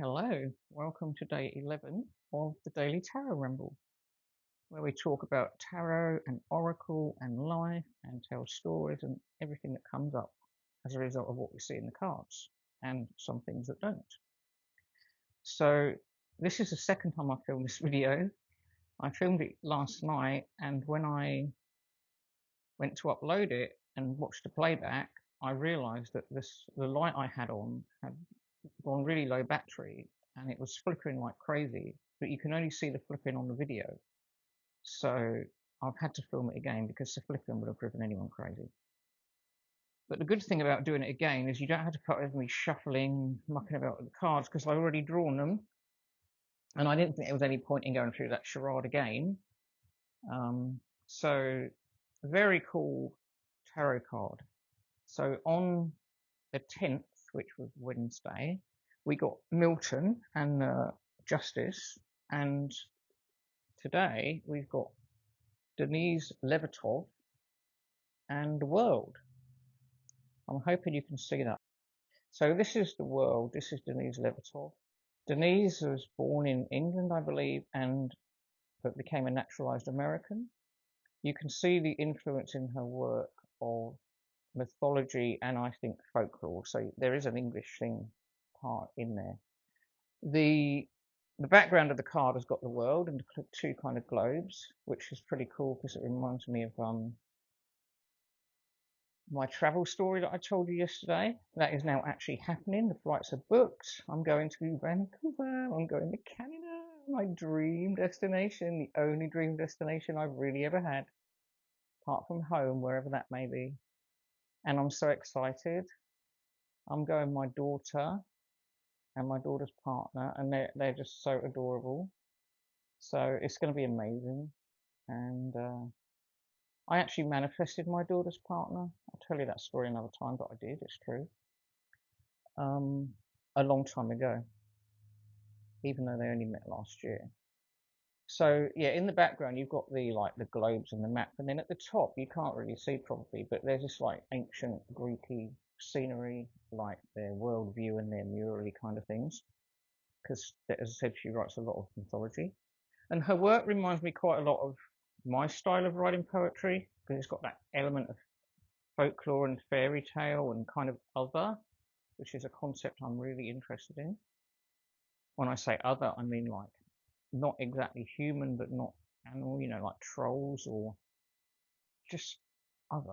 Hello, welcome to day 11 of the Daily Tarot Ramble, where we talk about tarot and oracle and life and tell stories and everything that comes up as a result of what we see in the cards and some things that don't. So this is the second time I filmed this video. I filmed it last night, and when I went to upload it and watched the playback, I realized that the light I had on had gone really low battery and it was flickering like crazy, but you can only see the flickering on the video. So I've had to film it again because the flickering would have driven anyone crazy. But the good thing about doing it again is you don't have to put me shuffling, mucking about with the cards, because I've already drawn them. And I didn't think there was any point in going through that charade again. So very cool tarot card. So on the 10th, which was Wednesday, we got Milton and Justice, and today we've got Denise Levertov and the World. I'm hoping you can see that. So this is the World. This is Denise Levertov. Denise was born in England, I believe, but became a naturalized American. You can see the influence in her work of mythology and I think folklore. So there is an English thing part in there. The background of the card has got the world and two kind of globes, which is pretty cool because it reminds me of my travel story that I told you yesterday. That is now actually happening. The flights are booked. I'm going to Vancouver. I'm going to Canada. My dream destination, the only dream destination I've really ever had, apart from home, wherever that may be. And I'm so excited. I'm going with my daughter and my daughter's partner, and they're just so adorable. So it's going to be amazing. And I actually manifested my daughter's partner. I'll tell you that story another time, but I did. It's true. A long time ago, even though they only met last year. So yeah, in the background you've got the globes and the map, and then at the top you can't really see probably, but there's this like ancient Greeky scenery, like their worldview and their murally kind of things. Because as I said, she writes a lot of mythology, and her work reminds me quite a lot of my style of writing poetry, because it's got that element of folklore and fairy tale and kind of other, which is a concept I'm really interested in. When I say other, I mean like not exactly human, but not animal, like trolls or just other.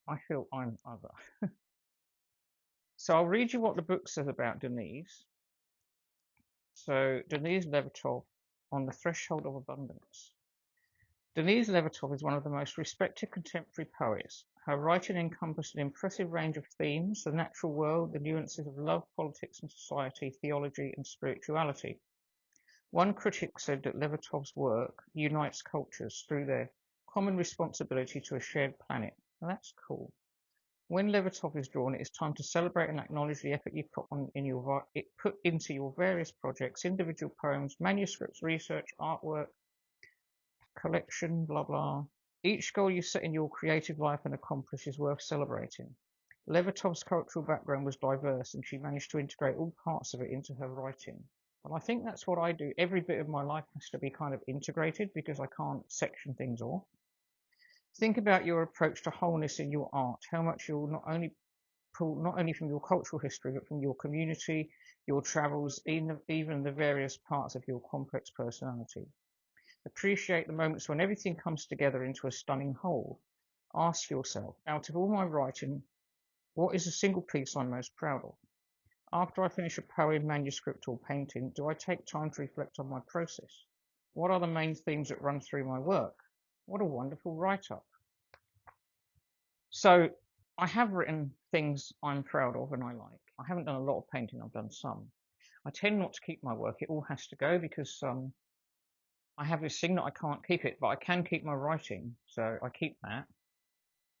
I feel I'm other. So I'll read you what the book says about Denise. So Denise Levertov, On the Threshold of Abundance. Denise Levertov is one of the most respected contemporary poets. Her writing encompassed an impressive range of themes: the natural world, the nuances of love, politics and society, theology and spirituality. One critic said that Levertov's work unites cultures through their common responsibility to a shared planet. Now that's cool. When Levertov is drawn, it is time to celebrate and acknowledge the effort you put into your various projects, individual poems, manuscripts, research, artwork, collection, blah blah. Each goal you set in your creative life and accomplish is worth celebrating. Levertov's cultural background was diverse, and she managed to integrate all parts of it into her writing. And I think that's what I do. Every bit of my life has to be kind of integrated because I can't section things off. Think about your approach to wholeness in your art, how much you'll not only pull not only from your cultural history, but from your community, your travels, even the various parts of your complex personality. Appreciate the moments when everything comes together into a stunning whole. Ask yourself, out of all my writing, what is the single piece I'm most proud of? After I finish a poem, manuscript or painting, do I take time to reflect on my process? What are the main themes that run through my work? What a wonderful write-up. So I have written things I'm proud of and I like. I haven't done a lot of painting, I've done some. I tend not to keep my work, it all has to go because I have this thing that I can't keep it, but I can keep my writing, so I keep that.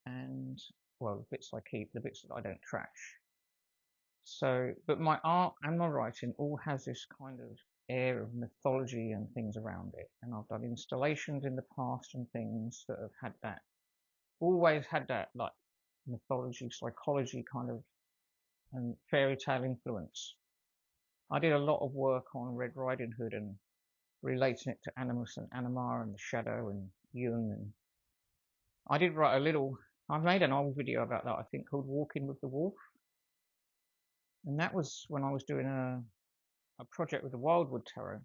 And, well, the bits I keep, the bits that I don't trash. So, but my art and my writing all has this kind of air of mythology and things around it. And I've done installations in the past and things that have had that, always had that like mythology, psychology kind of, and fairy tale influence. I did a lot of work on Red Riding Hood and relating it to Animus and Anima and the Shadow and Jung. And I did write a little, I made an old video about that, I think, called Walking with the Wolf. And that was when I was doing a project with the Wildwood Tarot.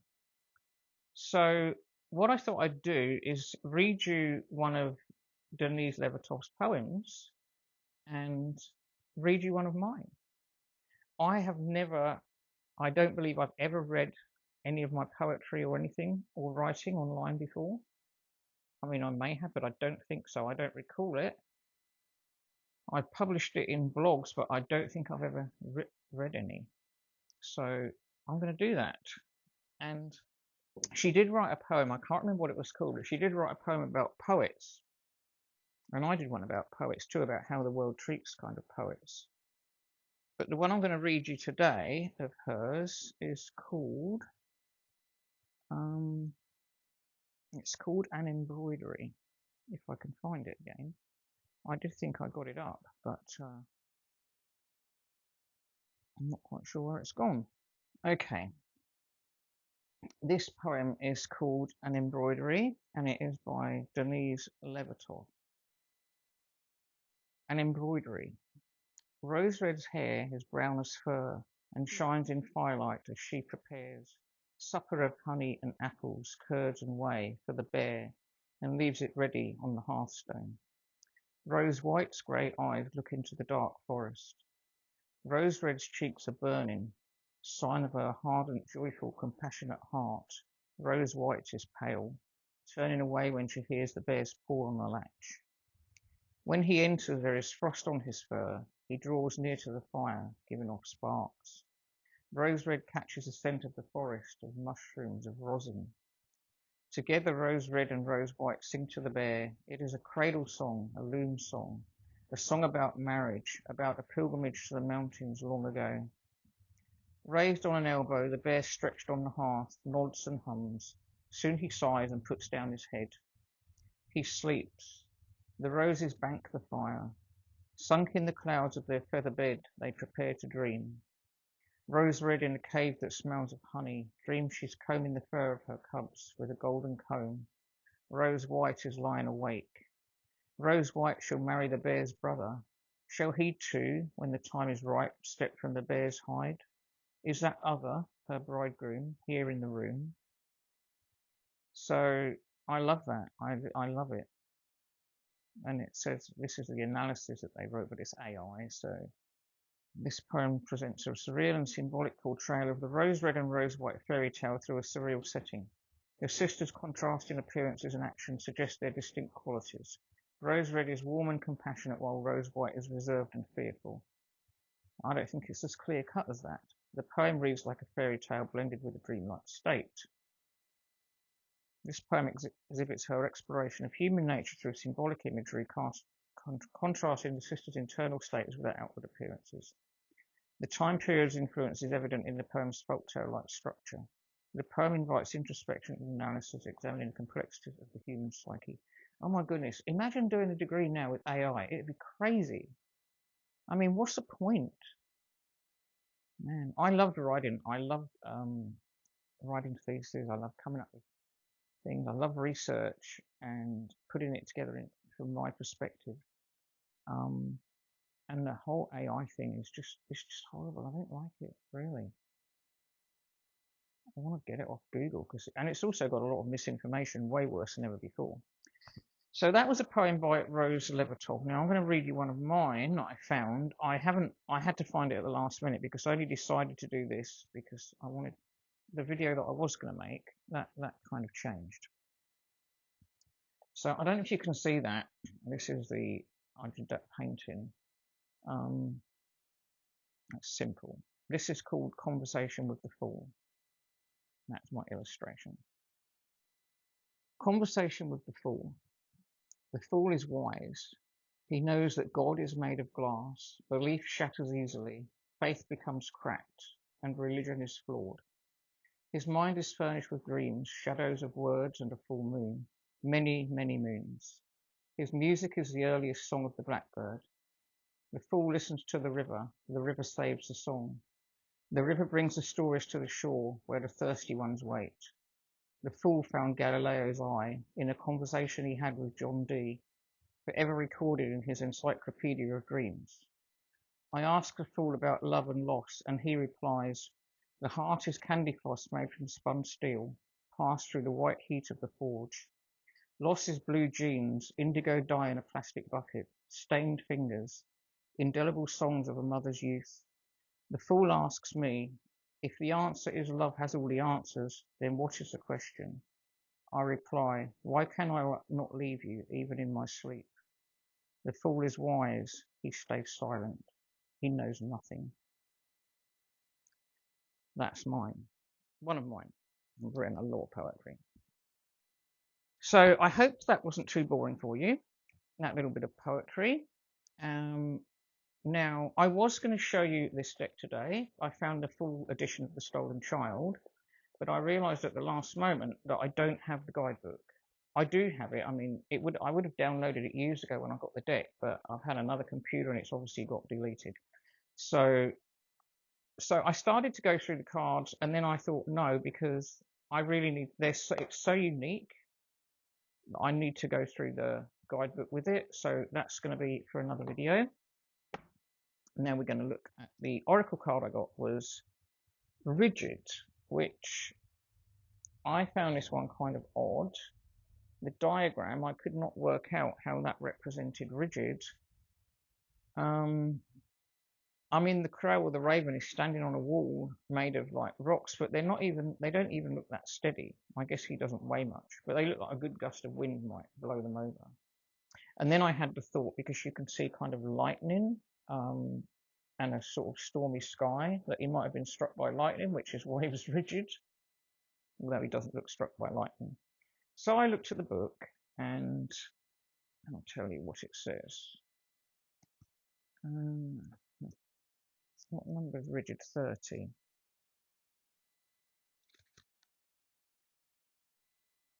So what I thought I'd do is read you one of Denise Levertov's poems and read you one of mine. I don't believe I've ever read any of my poetry or anything or writing online before. I mean, I may have, but I don't think so. I don't recall it. I published it in blogs, but I don't think I've ever read any. So I'm going to do that. And she did write a poem. I can't remember what it was called, but she did write a poem about poets. And I did one about poets too, about how the world treats kind of poets. But the one I'm going to read you today of hers is called, it's called An Embroidery, if I can find it again. I did think I got it up, but I'm not quite sure where it's gone. Okay. This poem is called An Embroidery, and it is by Denise Levertov. An embroidery. Rose Red's hair is brown as fur and shines in firelight as she prepares supper of honey and apples, curds and whey for the bear and leaves it ready on the hearthstone. Rose White's grey eyes look into the dark forest. Rose Red's cheeks are burning, sign of her ardent, joyful, compassionate heart. Rose White is pale, turning away when she hears the bear's paw on the latch. When he enters, there is frost on his fur. He draws near to the fire, giving off sparks. Rose Red catches the scent of the forest, of mushrooms, of rosin. Together Rose Red and Rose White sing to the bear. It is a cradle song, a loom song, a song about marriage, about a pilgrimage to the mountains long ago. Raised on an elbow, the bear stretched on the hearth, nods and hums. Soon he sighs and puts down his head. He sleeps. The roses bank the fire. Sunk in the clouds of their feather bed, they prepare to dream. Rose Red in a cave that smells of honey, dreams she's combing the fur of her cubs with a golden comb. Rose White is lying awake. Rose White shall marry the bear's brother. Shall he too, when the time is ripe, step from the bear's hide? Is that other, her bridegroom, here in the room? So I love that. I love it. And it says this is the analysis that they wrote, but it's AI. So this poem presents a surreal and symbolic portrayal of the Rose Red and Rose White fairy tale through a surreal setting. Their sisters' contrasting appearances and actions suggest their distinct qualities. Rose Red is warm and compassionate, while Rose White is reserved and fearful. I don't think it's as clear cut as that. The poem reads like a fairy tale blended with a dreamlike state. This poem exhibits her exploration of human nature through symbolic imagery, contrasting the sisters' internal states with their outward appearances. The time period's influence is evident in the poem's folktale-like structure. The poem invites introspection and analysis, examining the complexities of the human psyche. Oh my goodness, imagine doing a degree now with AI. It'd be crazy. I mean, what's the point? Man, I loved writing. I love writing theses. I love coming up with things. I love research and putting it together from my perspective. And the whole AI thing is it's just horrible. I don't like it, really. I want to get it off Google and it's also got a lot of misinformation, way worse than ever before. So that was a poem by Rose Levertov. Now I'm going to read you one of mine that I found. I had to find it at the last minute because I only decided to do this because I wanted the video that I was going to make, that kind of changed. So I don't know if you can see that. This is I did that painting. That's simple. This is called Conversation with the Fool. That's my illustration. Conversation with the Fool. The fool is wise. He knows that God is made of glass, belief shatters easily, faith becomes cracked, and religion is flawed. His mind is furnished with dreams, shadows of words and a full moon, many, many moons. His music is the earliest song of the blackbird. The fool listens to the river saves the song. The river brings the stories to the shore where the thirsty ones wait. The fool found Galileo's eye in a conversation he had with John Dee, forever recorded in his Encyclopedia of Dreams. I ask the fool about love and loss, and he replies, the heart is candy floss made from spun steel, passed through the white heat of the forge. Loss is blue jeans, indigo dye in a plastic bucket, stained fingers, indelible songs of a mother's youth. The fool asks me, if the answer is love has all the answers, then what is the question? I reply, why can I not leave you, even in my sleep? The fool is wise, he stays silent. He knows nothing. That's mine. One of mine. I've written a lot of poetry. So I hope that wasn't too boring for you, that little bit of poetry. Now, I was going to show you this deck today. I found the full edition of The Stolen Child, but I realised at the last moment that I don't have the guidebook. I do have it. I mean, I would have downloaded it years ago when I got the deck, but I've had another computer and it's obviously got deleted. So I started to go through the cards, and then I thought no, because I really need this. It's so unique. I need to go through the guidebook with it. So that's going to be for another video. Now we're going to look at the oracle card I got was rigid, which I found this one kind of odd. The diagram, I could not work out how that represented rigid. I mean, the crow or the raven is standing on a wall made of like rocks, but they don't even look that steady. I guess he doesn't weigh much, but they look like a good gust of wind might blow them over. And then I had the thought, because you can see kind of lightning, and a sort of stormy sky, that he might have been struck by lightning, which is why he was rigid, although he doesn't look struck by lightning. So I looked at the book, and I'll tell you what it says. What number is rigid? 30.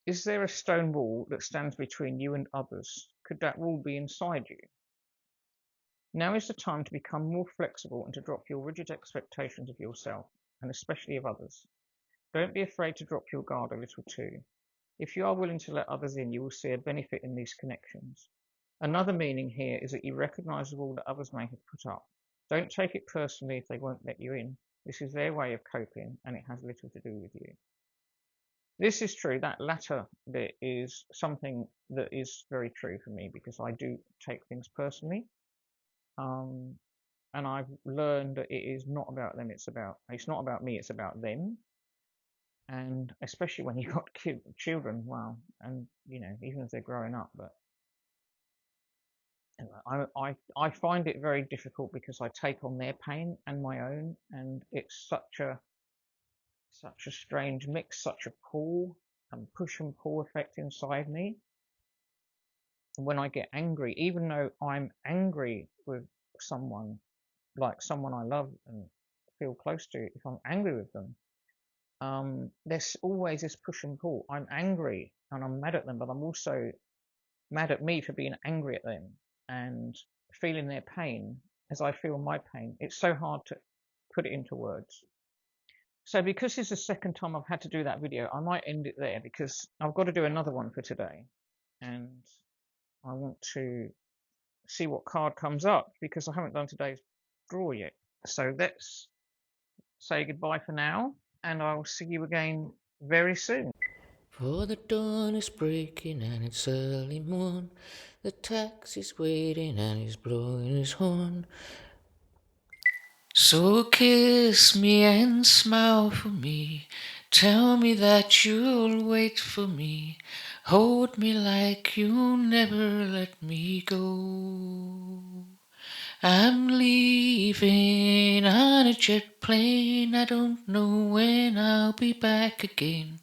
Is there a stone wall that stands between you and others? Could that wall be inside you? Now is the time to become more flexible and to drop your rigid expectations of yourself, and especially of others. Don't be afraid to drop your guard a little too. If you are willing to let others in, you will see a benefit in these connections. Another meaning here is that you recognize the wall that others may have put up. Don't take it personally if they won't let you in. This is their way of coping, and it has little to do with you. This is true. That latter bit is something that is very true for me, because I do take things personally. And I've learned that it is not about them, it's not about me, it's about them. And especially when you've got children, wow, and you know, even if they're growing up, but I find it very difficult because I take on their pain and my own, and it's such a strange mix, such a pull and push and pull effect inside me. And when I get angry, even though I'm angry with someone, like someone I love and feel close to, if I'm angry with them, there's always this push and pull. I'm angry and I'm mad at them, but I'm also mad at me for being angry at them and feeling their pain as I feel my pain. It's so hard to put it into words. So because this is the second time I've had to do that video, I might end it there, because I've got to do another one for today, and I want to see what card comes up, because I haven't done today's draw yet. So let's say goodbye for now, and I'll see you again very soon. For the dawn is breaking and it's early morn. The taxi's waiting and he's blowing his horn. So kiss me and smile for me. Tell me that you'll wait for me. Hold me like you'll never let me go. I'm leaving on a jet plane. I don't know when I'll be back again.